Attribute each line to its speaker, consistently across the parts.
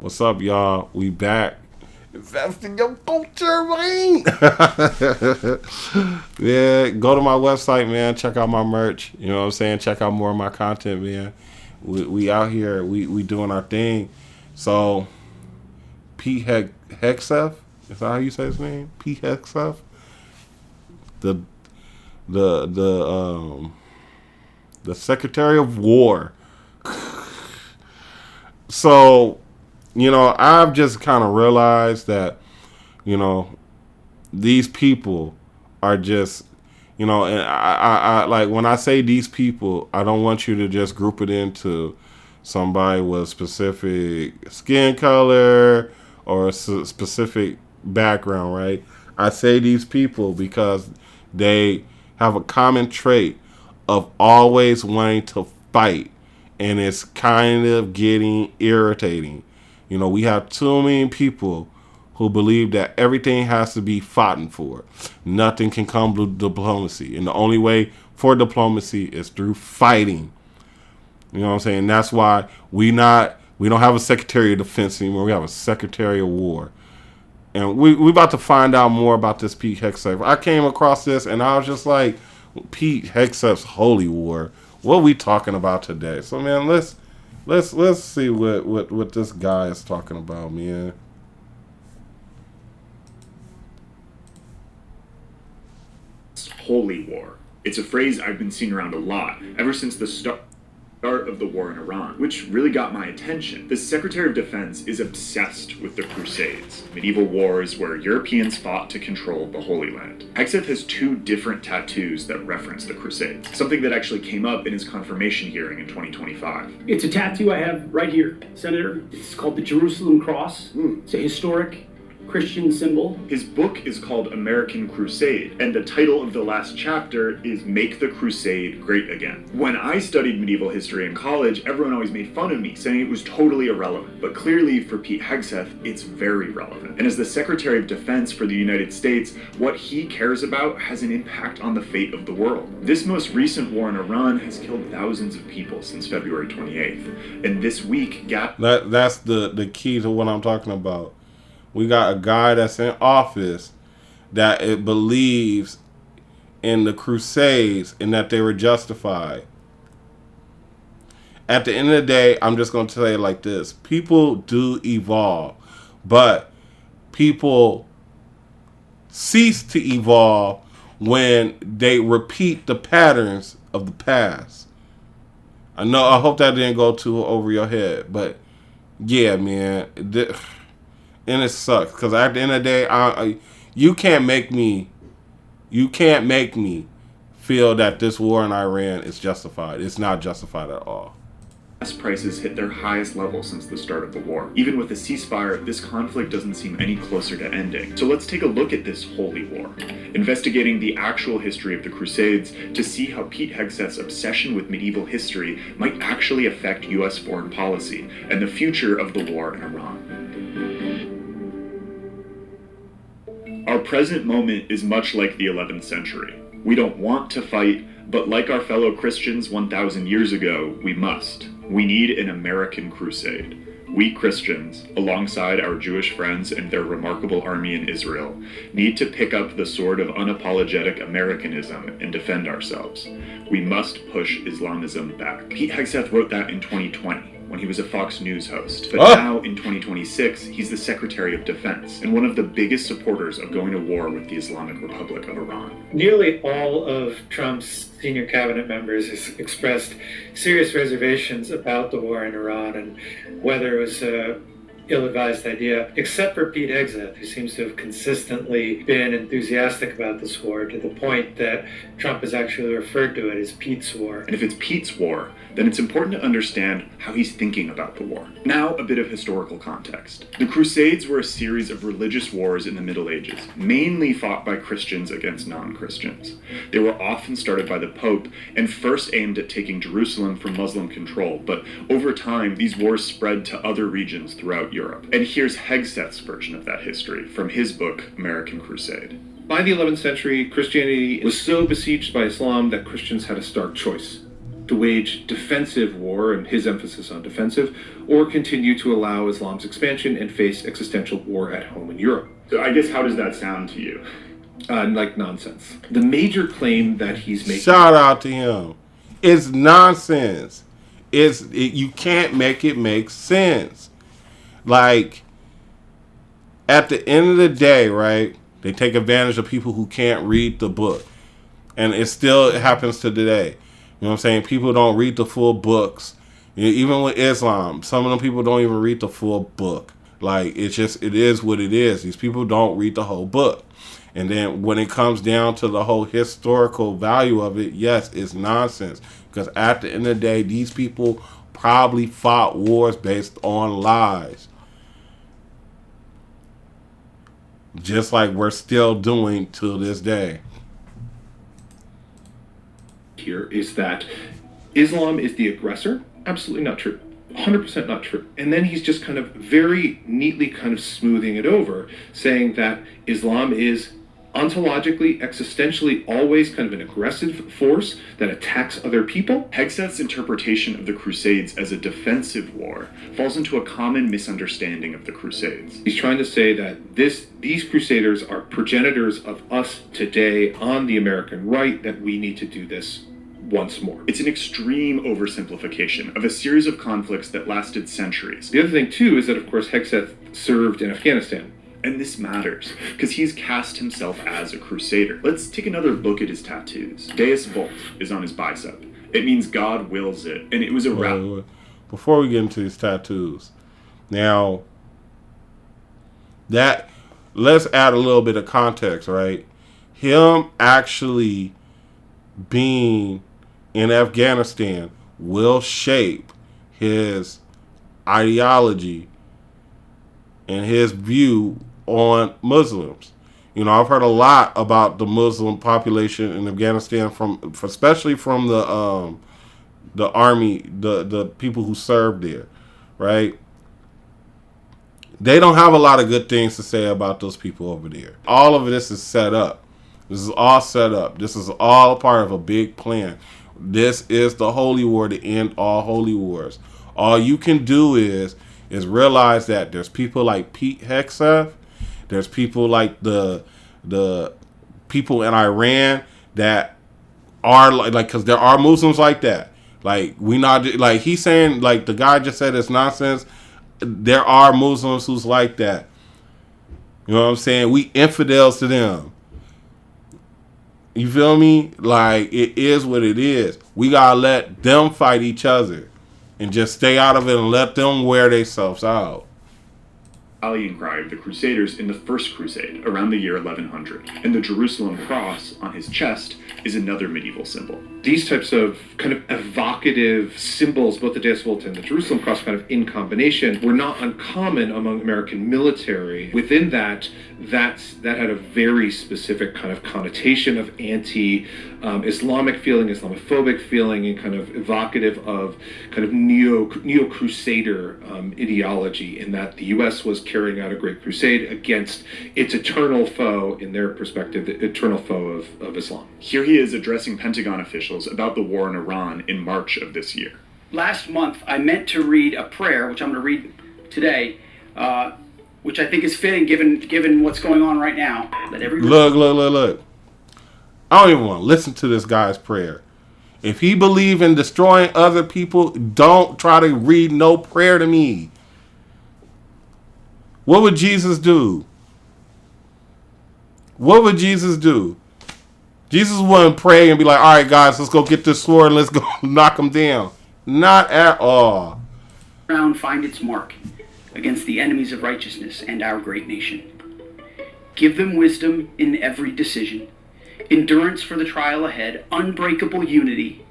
Speaker 1: What's up, y'all? We back. Invest in your culture, man. Yeah, go to my website, man. Check out my merch. You know what I'm saying? Check out more of my content, man. We out here. We doing our thing. So, Pete Hegseth, is that how you say his name? Pete Hegseth. The Secretary of War. So, you know, I've just kind of realized that, you know, these people are just, you know, and I like when I say these people, I don't want you to just group it into somebody with specific skin color or a specific background, right? I say these people because they have a common trait of always wanting to fight, and it's kind of getting irritating. You know, we have too many people who believe that everything has to be fought for. Nothing can come to diplomacy. And the only way for diplomacy is through fighting. You know what I'm saying? That's why we don't have a Secretary of Defense anymore. We have a Secretary of War. And we about to find out more about this Pete Hegseth. I came across this and I was just like, Pete Hegseth's Holy War. What are we talking about today? So man, let's see what this guy is talking about, man.
Speaker 2: Holy War. It's a phrase I've been seeing around a lot ever since the start of the war in Iran, which really got my attention. The Secretary of Defense is obsessed with the Crusades, medieval wars where Europeans fought to control the Holy Land. Hegseth has two different tattoos that reference the Crusades, something that actually came up in his confirmation hearing in 2025.
Speaker 3: It's a tattoo I have right here, Senator. It's called the Jerusalem Cross. It's a historic Christian symbol.
Speaker 2: His book is called American Crusade, and the title of the last chapter is Make the Crusade Great Again. When I studied medieval history in college, everyone always made fun of me, saying it was totally irrelevant. But clearly, for Pete Hegseth, it's very relevant. And as the Secretary of Defense for the United States, what he cares about has an impact on the fate of the world. This most recent war in Iran has killed thousands of people since February 28th. And this week,
Speaker 1: that's the key to what I'm talking about. We got a guy that's in office that it believes in the Crusades and that they were justified. At the end of the day, I'm just going to say it like this. People do evolve, but people cease to evolve when they repeat the patterns of the past. I hope that didn't go too over your head, but yeah, man. And it sucks because at the end of the day, you can't make me feel that this war in Iran is justified. It's not justified at all.
Speaker 2: Gas prices hit their highest level since the start of the war. Even with a ceasefire, this conflict doesn't seem any closer to ending. So let's take a look at this holy war, investigating the actual history of the Crusades to see how Pete Hegseth's obsession with medieval history might actually affect U.S. foreign policy and the future of the war in Iran. Our present moment is much like the 11th century. We don't want to fight, but like our fellow Christians 1,000 years ago, we must. We need an American crusade. We Christians, alongside our Jewish friends and their remarkable army in Israel, need to pick up the sword of unapologetic Americanism and defend ourselves. We must push Islamism back. Pete Hegseth wrote that in 2020. When he was a Fox News host. But now, in 2026, he's the Secretary of Defense and one of the biggest supporters of going to war with the Islamic Republic of Iran.
Speaker 4: Nearly all of Trump's senior cabinet members has expressed serious reservations about the war in Iran and whether it was a ill-advised idea, except for Pete Hegseth, who seems to have consistently been enthusiastic about this war to the point that Trump has actually referred to it as Pete's War.
Speaker 2: And if it's Pete's war, then it's important to understand how he's thinking about the war. Now, a bit of historical context. The Crusades were a series of religious wars in the Middle Ages, mainly fought by Christians against non-Christians. They were often started by the Pope and first aimed at taking Jerusalem from Muslim control, but over time, these wars spread to other regions throughout Europe. And here's Hegseth's version of that history from his book, American Crusade.
Speaker 5: By the 11th century, Christianity was so besieged by Islam that Christians had a stark choice. to wage defensive war, and his emphasis on defensive, or continue to allow Islam's expansion and face existential war at home in Europe.
Speaker 2: So I guess how does that sound to you?
Speaker 5: Like nonsense. The major claim that he's making...
Speaker 1: Shout out to him. It's nonsense. You can't make it make sense. Like, at the end of the day, right, they take advantage of people who can't read the book. And it still happens to today. You know what I'm saying? People don't read the full books. You know, even with Islam, some of them people don't even read the full book. Like, it is what it is. These people don't read the whole book. And then when it comes down to the whole historical value of it, yes, it's nonsense. Because at the end of the day, these people probably fought wars based on lies. Just like we're still doing to this day.
Speaker 5: Here is that Islam is the aggressor. Absolutely not true. 100% not true. And then he's just kind of very neatly kind of smoothing it over, saying that Islam is ontologically, existentially, always kind of an aggressive force that attacks other people.
Speaker 2: Hegseth's interpretation of the Crusades as a defensive war falls into a common misunderstanding of the Crusades.
Speaker 5: He's trying to say that these Crusaders are progenitors of us today on the American right, that we need to do this once more.
Speaker 2: It's an extreme oversimplification of a series of conflicts that lasted centuries.
Speaker 5: The other thing, too, is that, of course, Hegseth served in Afghanistan.
Speaker 2: And this matters, because he's cast himself as a crusader. Let's take another look at his tattoos. Deus Vult is on his bicep. It means God wills it, and it was a rap.
Speaker 1: Before we get into these tattoos, now, let's add a little bit of context, right? Him actually being in Afghanistan will shape his ideology and his view on Muslims. You know, I've heard a lot about the Muslim population in Afghanistan, especially from the army, the people who served there, right? They don't have a lot of good things to say about those people over there. All of this is set up. This is all set up. This is all part of a big plan. This is the holy war to end all holy wars. All you can do is realize that there's people like Pete Hegseth, there's people like the people in Iran that are like, because there are Muslims like that. Like, we not, like, he's saying, like, the guy just said it's nonsense. There are Muslims who's like that. You know what I'm saying? We infidels to them. You feel me? Like, it is what it is. We gotta let them fight each other and just stay out of it and let them wear themselves out.
Speaker 2: Rallying cry of the Crusaders in the First Crusade around the year 1100, and the Jerusalem cross on his chest is another medieval symbol.
Speaker 5: These types of kind of evocative symbols, both the Deus Vult and the Jerusalem cross kind of in combination, were not uncommon among American military. Within that had a very specific kind of connotation of anti-Islamic feeling, Islamophobic feeling, and kind of evocative of kind of neo-Crusader ideology, in that the U.S. was carrying out a great crusade against its eternal foe, in their perspective, the eternal foe of Islam.
Speaker 2: Here he is addressing Pentagon officials about the war in Iran in March of this year.
Speaker 3: Last month, I meant to read a prayer, which I'm going to read today, which I think is fitting given what's going on right now.
Speaker 1: Look. I don't even want to listen to this guy's prayer. If he believes in destroying other people, don't try to read no prayer to me. What would Jesus do? What would Jesus do? Jesus wouldn't pray and be like, all right, guys, let's go get this sword and let's go knock them down. Not at all.
Speaker 3: Find its mark against the enemies of righteousness and our great nation. Give them wisdom in every decision, endurance for the trial ahead, unbreakable unity,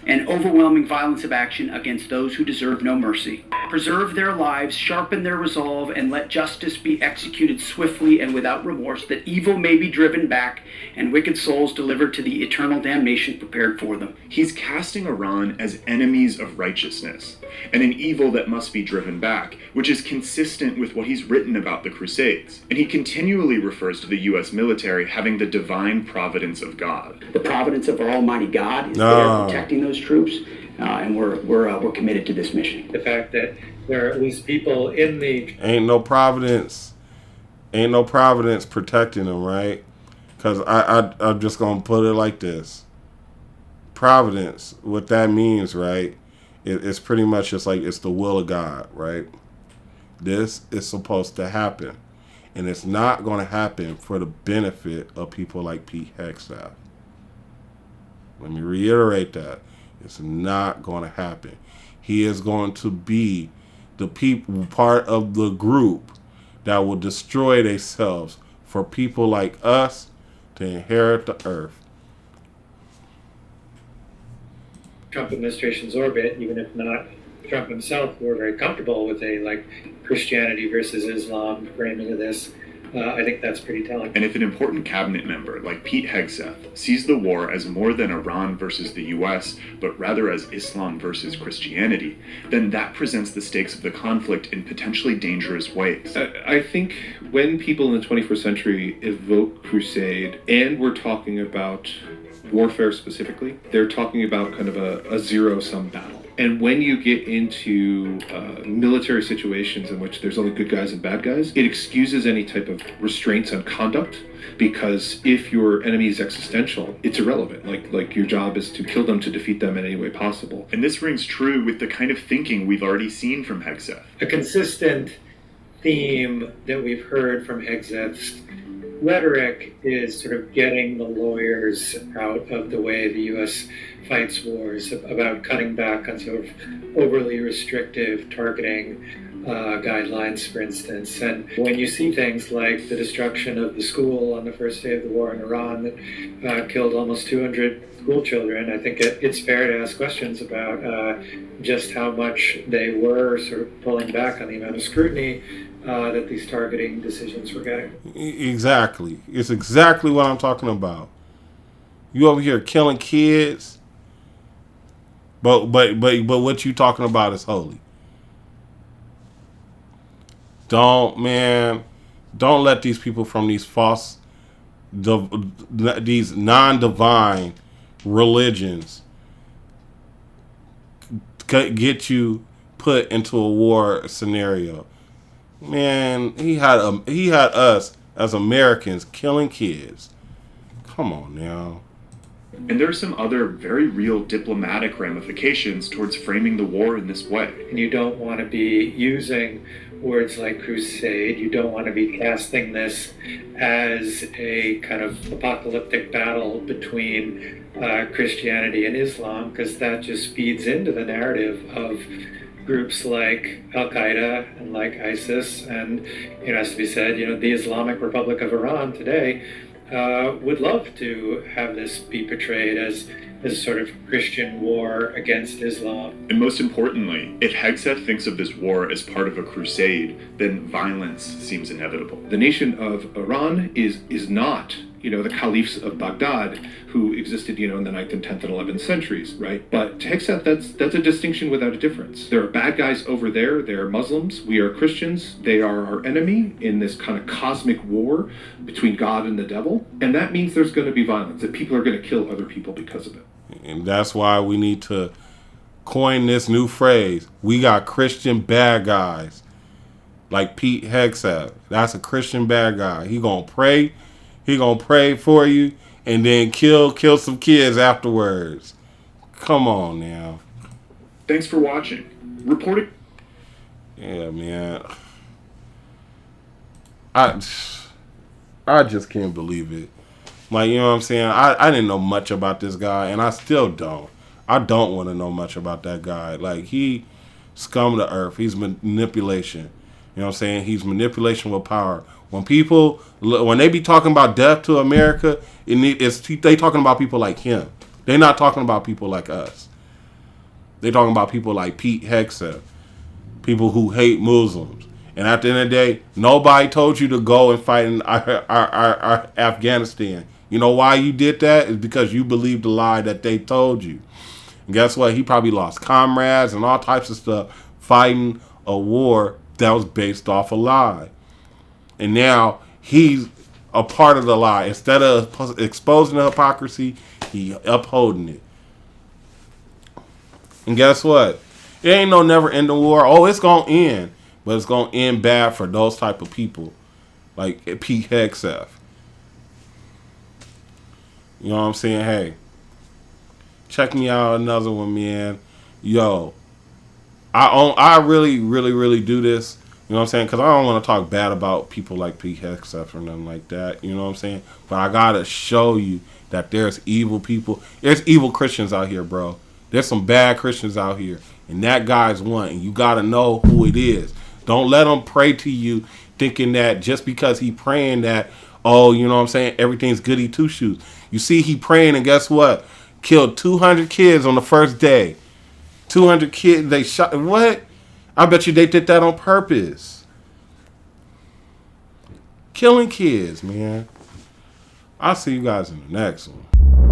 Speaker 3: and overwhelming violence of action against those who deserve no mercy. Preserve their lives, sharpen their resolve, and let justice be executed swiftly and without remorse, that evil may be driven back and wicked souls delivered to the eternal damnation prepared for them.
Speaker 2: He's casting Iran as enemies of righteousness and an evil that must be driven back, which is consistent with what he's written about the Crusades. And he continually refers to the U.S. military having the divine providence of God.
Speaker 3: The providence of our Almighty God is there protecting those troops, and we're committed to this mission.
Speaker 4: The fact that there are at least people in the...
Speaker 1: Ain't no providence protecting them, right? Because I'm just going to put it like this. Providence, what that means, right? It's pretty much just like it's the will of God, right? This is supposed to happen. And it's not going to happen for the benefit of people like Pete Hegseth. Let me reiterate that. It's not going to happen. He is going to be the people, part of the group that will destroy themselves for people like us to inherit the earth.
Speaker 4: Trump administration's orbit, even if not Trump himself, were very comfortable with a Christianity versus Islam framing of this. I think that's pretty telling.
Speaker 2: And if an important cabinet member like Pete Hegseth sees the war as more than Iran versus the US, but rather as Islam versus Christianity, then that presents the stakes of the conflict in potentially dangerous ways.
Speaker 5: I think when people in the 21st century evoke crusade, and we're talking about warfare specifically, they're talking about kind of a zero-sum battle. And when you get into military situations in which there's only good guys and bad guys, it excuses any type of restraints on conduct, because if your enemy is existential, it's irrelevant. Like your job is to kill them, to defeat them in any way possible.
Speaker 2: And this rings true with the kind of thinking we've already seen from Hegseth.
Speaker 4: A consistent theme that we've heard from Hegseth's rhetoric is sort of getting the lawyers out of the way the U.S. fights wars, about cutting back on sort of overly restrictive targeting guidelines, for instance. And when you see things like the destruction of the school on the first day of the war in Iran that killed almost 200 school children, I think it's fair to ask questions about just how much they were sort of pulling back on the amount of scrutiny that these targeting decisions were getting.
Speaker 1: Exactly. It's exactly what I'm talking about. You over here killing kids, but what you talking about is holy. Don't let these people from these false, these non-divine religions get you put into a war scenario. Man, he had us as Americans killing kids. Come on now.
Speaker 2: And there are some other very real diplomatic ramifications towards framing the war in this way.
Speaker 4: And you don't want to be using words like crusade. You don't want to be casting this as a kind of apocalyptic battle between Christianity and Islam, because that just feeds into the narrative of groups like Al-Qaeda and like ISIS, and it has to be said, the Islamic Republic of Iran today would love to have this be portrayed as this sort of Christian war against Islam.
Speaker 2: And most importantly, if Hegseth thinks of this war as part of a crusade, then violence seems inevitable.
Speaker 5: The nation of Iran is not, the caliphs of Baghdad who existed, in the 9th and 10th and 11th centuries, right? But to Hegseth, that's a distinction without a difference. There are bad guys over there. They are Muslims. We are Christians. They are our enemy in this kind of cosmic war between God and the devil. And that means there's going to be violence, that people are going to kill other people because of it.
Speaker 1: And that's why we need to coin this new phrase. We got Christian bad guys. Like Pete Hegseth. That's a Christian bad guy. He gonna pray. He gonna pray for you and then kill some kids afterwards. Come on now.
Speaker 2: Thanks for watching. Reporting.
Speaker 1: Yeah, man. I just can't believe it. Like, you know what I'm saying? I didn't know much about this guy, and I still don't. I don't want to know much about that guy. Like, he scum the earth. He's manipulation. You know what I'm saying? He's manipulation with power. When they be talking about death to America, they talking about people like him. They're not talking about people like us. They're talking about people like Pete Hegseth. people who hate Muslims. And at the end of the day, nobody told you to go and fight in our Afghanistan. You know why you did that? It's because you believed the lie that they told you. And guess what? He probably lost comrades and all types of stuff fighting a war that was based off a lie. And now he's a part of the lie. Instead of exposing the hypocrisy, he upholding it. And guess what? It ain't no never ending war. Oh, it's going to end. But it's going to end bad for those type of people. Like Pete Hegseth. You know what I'm saying? Hey, check me out another one, man. Yo, I really, really, really do this. You know what I'm saying? Because I don't want to talk bad about people like Pete Hegseth or nothing like that. You know what I'm saying? But I got to show you that there's evil people. There's evil Christians out here, bro. There's some bad Christians out here. And that guy's one. And you got to know who it is. Don't let him pray to you thinking that just because he praying that, oh, you know what I'm saying, everything's goody two-shoes. You see, he praying and guess what? Killed 200 kids on the first day. 200 kids, they shot. What? I bet you they did that on purpose. Killing kids, man. I'll see you guys in the next one.